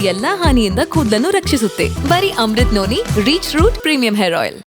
ಎಲ್ಲಾ ಹಾನಿಯಿಂದ ಕೂದಲನ್ನು ರಕ್ಷಿಸುತ್ತೆ. ಬರೀ Amrut noni reach root premium hair oil.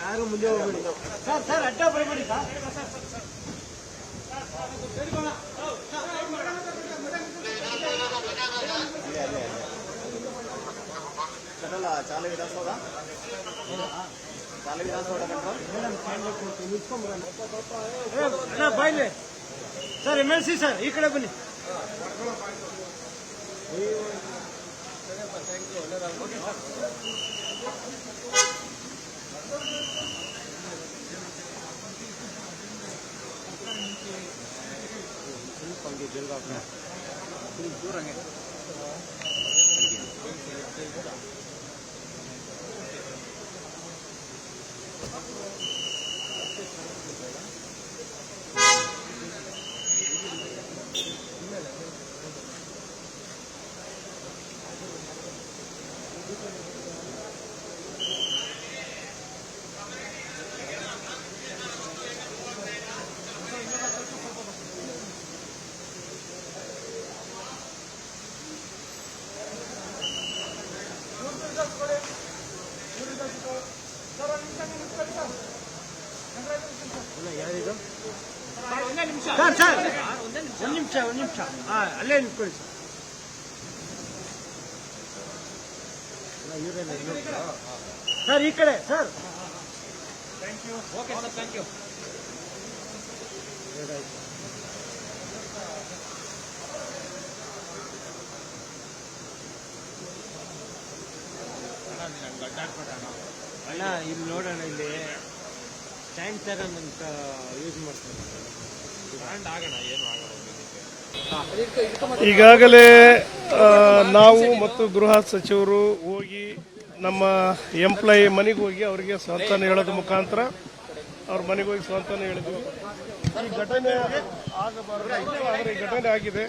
ಯಾರು ಮುಂದೆ ಹೋಗ್ಬೇಡಿ ಸರ್, ಅಡ್ಡ ಬರಬೇಡಿ ಸರ್. ಚಾಲು ವಿಧಾನಸೌಧ ಬಾಯ್ಲೆ ಸರ್, MLC ಸರ್, ಈ ಕಡೆ ಬನ್ನಿ. ಯಾರಿದು ಸರ್? ಸರ್ ಒಂದು ನಿಮಿಷ ಅಲ್ಲೇ ನಿಂತ್ಕೊಳ್ಳಿ ಸರ್. ಸರ್, ಈ ಕಡೆ sir. Thank you. Okay sir, thank you. ಅಣ್ಣ, ಇಲ್ಲಿ ನೋಡೋಣ, ಇಲ್ಲಿ ಸ್ಟ್ಯಾಂಡ್ ತರನ್ ಅಂತ ಯೂಸ್ ಮಾಡ್ತಾರೆ. ಈಗಾಗಲೇ ನಾವು ಮತ್ತು ಗೃಹ ಸಚಿವರು ಹೋಗಿ ನಮ್ಮ ಎಂಪ್ಲಾಯಿ ಮನೆಗೆ ಹೋಗಿ ಅವರಿಗೆ ಸ್ವಂತನ ಹೇಳೋದ ಮುಖಾಂತರ ಅವ್ರ ಮನೆಗೆ ಹೋಗಿ ಸ್ವಂತನ ಹೇಳಿದ್ವಿ. ಈ ಘಟನೆ ಆಗಬಾರದು, ಆದರೆ ಈ ಘಟನೆ ಆಗಿದೆ.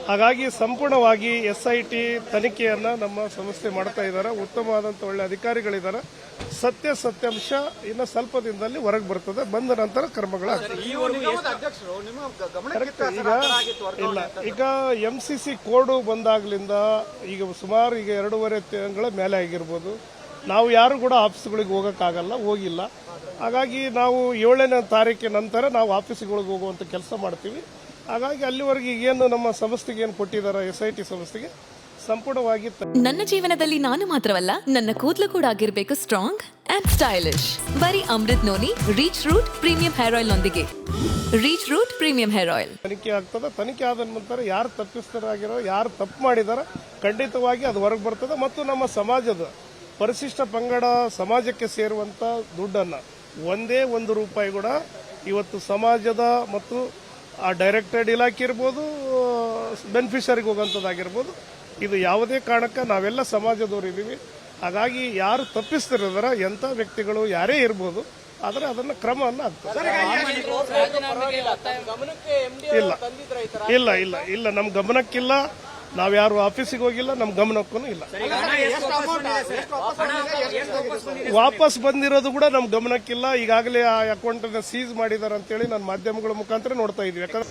ಹಾಗಾಗಿ ಸಂಪೂರ್ಣವಾಗಿ SIT ತನಿಖೆಯನ್ನ ನಮ್ಮ ಸಂಸ್ಥೆ ಮಾಡ್ತಾ ಇದ್ದಾರೆ. ಉತ್ತಮವಾದಂಥ ಒಳ್ಳೆ ಅಧಿಕಾರಿಗಳಿದ್ದಾರೆ. ಸತ್ಯಾಂಶ ಇನ್ನು ಸ್ವಲ್ಪ ದಿನದಲ್ಲಿ ಹೊರಗೆ ಬರ್ತದೆ. ಬಂದ ನಂತರ ಕ್ರಮಗಳಾಗ್ತದೆ. ಈಗ MCC ಕೋಡ್ ಬಂದಾಗ್ಲಿಂದ ಈಗ ಸುಮಾರು 2.5 ತಿಂಗಳ ಮೇಲೆ ಆಗಿರ್ಬೋದು. ನಾವು ಯಾರು ಕೂಡ ಆಫೀಸ್ಗಳಿಗೆ ಹೋಗೋಕ್ಕಾಗಲ್ಲ, ಹೋಗಿಲ್ಲ. ಹಾಗಾಗಿ ನಾವು 7ನೇ ತಾರೀಕಿನ ನಂತರ ನಾವು ಆಫೀಸ್ಗಳಿಗೆ ಹೋಗುವಂತ ಕೆಲಸ ಮಾಡ್ತೀವಿ. ಹಾಗಾಗಿ ಅಲ್ಲಿವರೆಗೆ ಏನು ನಮ್ಮ ಸಂಸ್ಥೆಗೆ ಏನು ಕೊಟ್ಟಿದ್ದಾರೆ SIT ಸಂಸ್ಥೆಗೆ ಸಂಪೂರ್ಣವಾಗಿ. ನನ್ನ ಜೀವನದಲ್ಲಿ ನಾನು ಮಾತ್ರವಲ್ಲ, ನನ್ನ ಕೂದಲು ಕೂಡ ಆಗಿರ್ಬೇಕು ಸ್ಟ್ರಾಂಗ್ ಅಂಡ್ ಸ್ಟೈಲಿಶ್. ಬರೀ Amrut noni reach root premium hair oil ನೊಂದಿಗೆ. Reach root premium hair oil ತನಿಖೆ ಆಗ್ತದೆ. ತನಿಖೆ ಆದ ನಂತರ ಯಾರು ತಪ್ಪಿತಸ್ಥರಾಗಿರೋ, ಯಾರು ತಪ್ಪು ಮಾಡಿದಾರ, ಖಂಡಿತವಾಗಿ ಅದು ಹೊರಗೆ ಬರ್ತದೆ. ಮತ್ತು ನಮ್ಮ ಸಮಾಜದ ಪರಿಶಿಷ್ಟ ಪಂಗಡ ಸಮಾಜಕ್ಕೆ ಸೇರುವಂತ ದುಡ್ಡನ್ನ ಒಂದೇ ₹1 ಕೂಡ ಇವತ್ತು ಸಮಾಜದ ಮತ್ತು ಆ ಡೈರೆಕ್ಟೆಡ್ ಇಲಾಖೆ ಇರ್ಬೋದು, ಬೆನಿಫಿಷರಿಗೆ ಹೋಗುವಂಥದ್ದಾಗಿರ್ಬೋದು, ಇದು ಯಾವುದೇ ಕಾರಣಕ್ಕೆ ನಾವೆಲ್ಲ ಸಮಾಜದವರು ಇದ್ದೀವಿ. ಹಾಗಾಗಿ ಯಾರು ತಪ್ಪಿಸ್ತಿರೋದಾರ, ಎಂಥ ವ್ಯಕ್ತಿಗಳು ಯಾರೇ ಇರ್ಬೋದು, ಆದರೆ ಅದನ್ನ ಕ್ರಮವನ್ನು ಆಗ್ತದೆ. ಇಲ್ಲ ಇಲ್ಲ ಇಲ್ಲ ನಮ್ಮ ಗಮನಕ್ಕಿಲ್ಲ. ನಾವ್ಯಾರು ಆಫೀಸಿಗೆ ಹೋಗಿಲ್ಲ, ನಮ್ಮ ಗಮನಕ್ಕೂ ಇಲ್ಲ. ವಾಪಸ್ ಬಂದಿರೋದು ಕೂಡ ನಮ್ಮ ಗಮನಕ್ಕಿಲ್ಲ. ಈಗಾಗಲೇ ಆ ಅಕೌಂಟ್ ಅನ್ನು ಸೀಸ್ ಮಾಡಿದ್ದಾರೆ ಅಂತೇಳಿ ನಾನು ಮಾಧ್ಯಮಗಳ ಮುಖಾಂತರ ನೋಡ್ತಾ ಇದ್ವಿ. ಯಾಕಂದ್ರೆ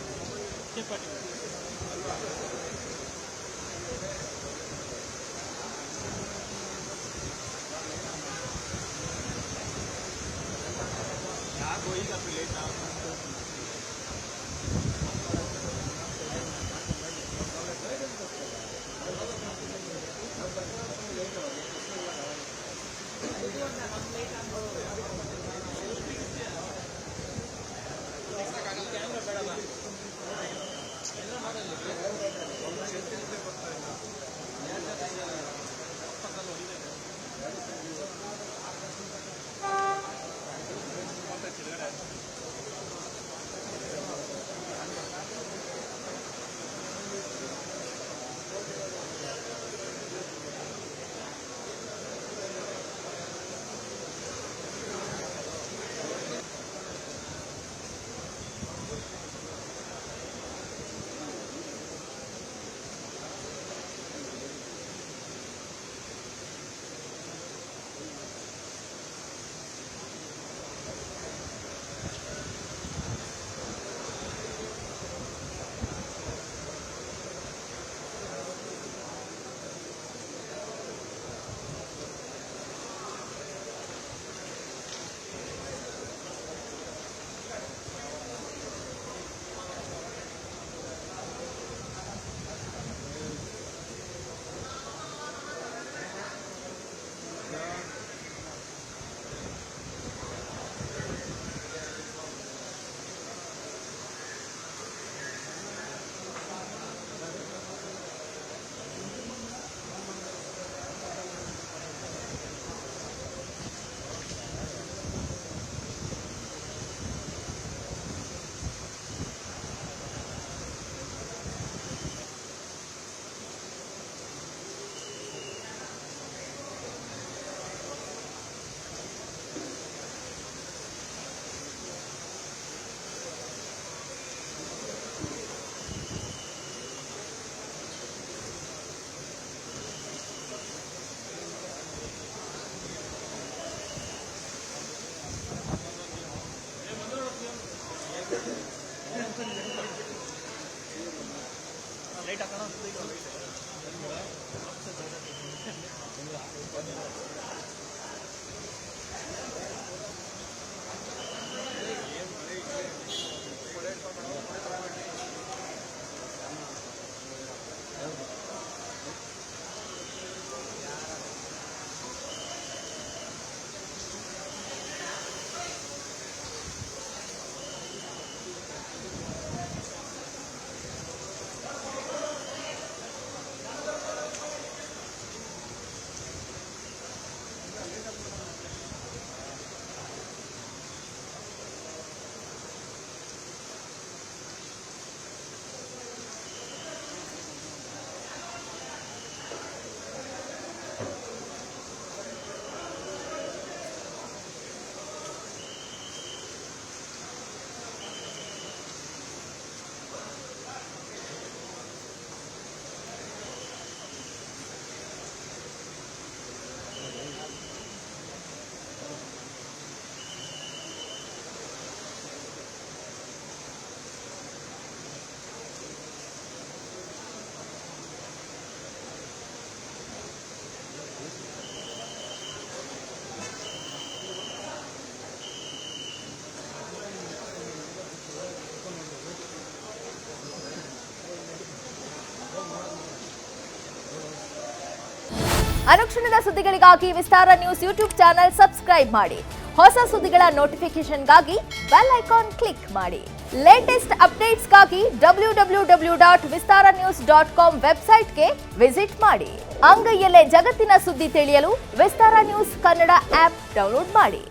ಅನುಕ್ಷಣದ ಸುದ್ದಿಗಳಿಗಾಗಿ ವಿಸ್ತಾರ ನ್ಯೂಸ್ ಯೂಟ್ಯೂಬ್ ಚಾನೆಲ್ ಸಬ್ಸ್ಕ್ರೈಬ್ ಮಾಡಿ. ಹೊಸ ಸುದ್ದಿಗಳ ನೋಟಿಫಿಕೇಶನ್ಗಾಗಿ ಬೆಲ್ ಐಕಾನ್ ಕ್ಲಿಕ್ ಮಾಡಿ. ಲೇಟೆಸ್ಟ್ ಅಪ್ಡೇಟ್ಸ್ಗಾಗಿ www.vistaranews.com ವೆಬ್ಸೈಟ್ಗೆ ವಿಸಿಟ್ ಮಾಡಿ. ಅಂಗೈಯಲ್ಲೇ ಜಗತ್ತಿನ ಸುದ್ದಿ ತಿಳಿಯಲು ವಿಸ್ತಾರ ನ್ಯೂಸ್ ಕನ್ನಡ ಆಪ್ ಡೌನ್ಲೋಡ್ ಮಾಡಿ.